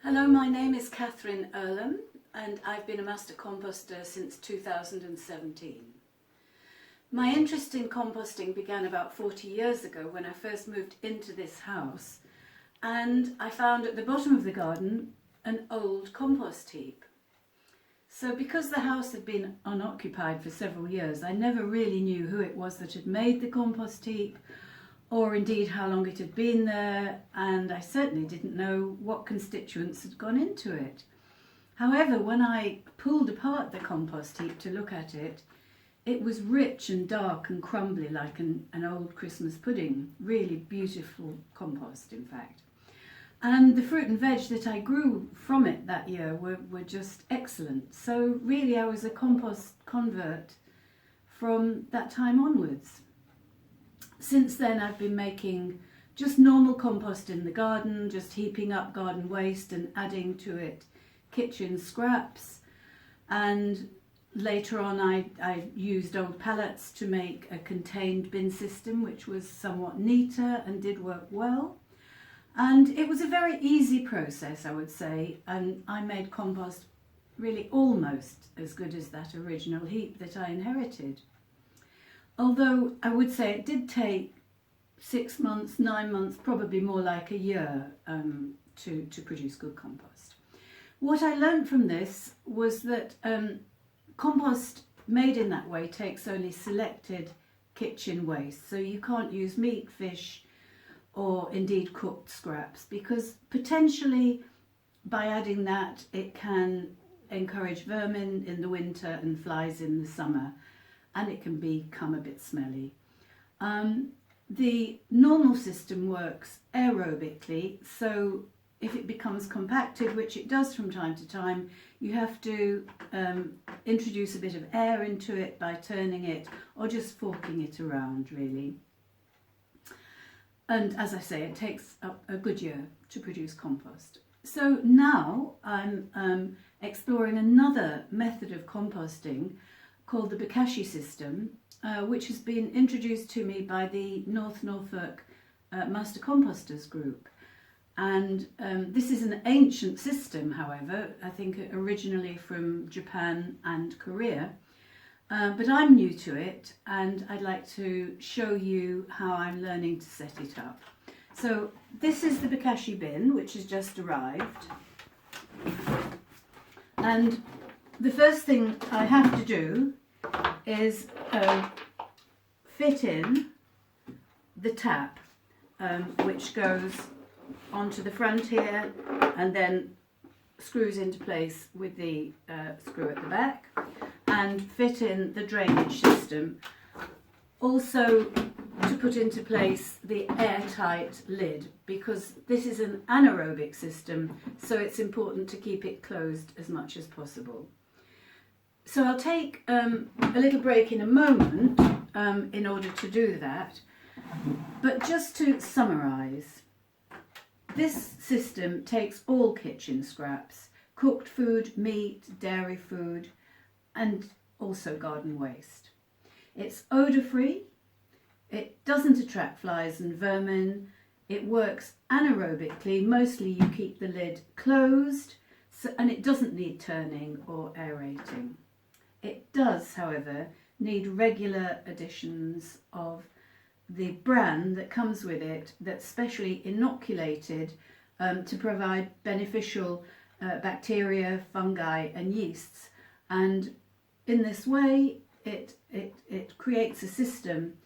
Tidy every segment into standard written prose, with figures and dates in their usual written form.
Hello, my name is Catherine Earlham and I've been a master composter since 2017. My interest in composting began about 40 years ago when I first moved into this house, and I found at the bottom of the garden an old compost heap. So because the house had been unoccupied for several years, I never really knew who it was that had made the compost heap, or indeed how long it had been there, and I certainly didn't know what constituents had gone into it. However, when I pulled apart the compost heap to look at it, it was rich and dark and crumbly like an old Christmas pudding. Really beautiful compost, in fact. And the fruit and veg that I grew from it that year were just excellent. So really I was a compost convert from that time onwards. Since then I've been making just normal compost in the garden, just heaping up garden waste and adding to it kitchen scraps. And later on I used old pallets to make a contained bin system, which was somewhat neater and did work well. And it was a very easy process, I would say, and I made compost really almost as good as that original heap that I inherited. Although I would say it did take 6 months, 9 months, probably more like a year to produce good compost. What I learned from this was that compost made in that way takes only selected kitchen waste, so you can't use meat, fish or indeed cooked scraps, because potentially by adding that it can encourage vermin in the winter and flies in the summer, and it can become a bit smelly. The normal system works aerobically, so if it becomes compacted, which it does from time to time, you have to introduce a bit of air into it by turning it or just forking it around, really. And as I say, it takes a good year to produce compost. So now I'm exploring another method of composting called the Bokashi system, which has been introduced to me by the North Norfolk Master Composters group. And this is an ancient system, however, I think originally from Japan and Korea. But I'm new to it, and I'd like to show you how I'm learning to set it up. So this is the Bokashi bin, which has just arrived. And the first thing I have to do is fit in the tap, which goes onto the front here and then screws into place with the screw at the back, and fit in the drainage system. Also to put into place the airtight lid, because this is an anaerobic system, so it's important to keep it closed as much as possible. So I'll take a little break in a moment in order to do that, but just to summarise, this system takes all kitchen scraps, cooked food, meat, dairy food, and also garden waste. It's odour-free, it doesn't attract flies and vermin, it works anaerobically, mostly you keep the lid closed, and it doesn't need turning or aerating. It does, however, need regular additions of the bran that comes with it, that's specially inoculated to provide beneficial bacteria, fungi and yeasts. And in this way it creates a system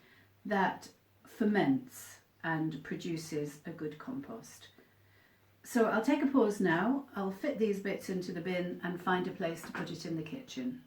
that ferments and produces a good compost. So I'll take a pause now, I'll fit these bits into the bin and find a place to put it in the kitchen.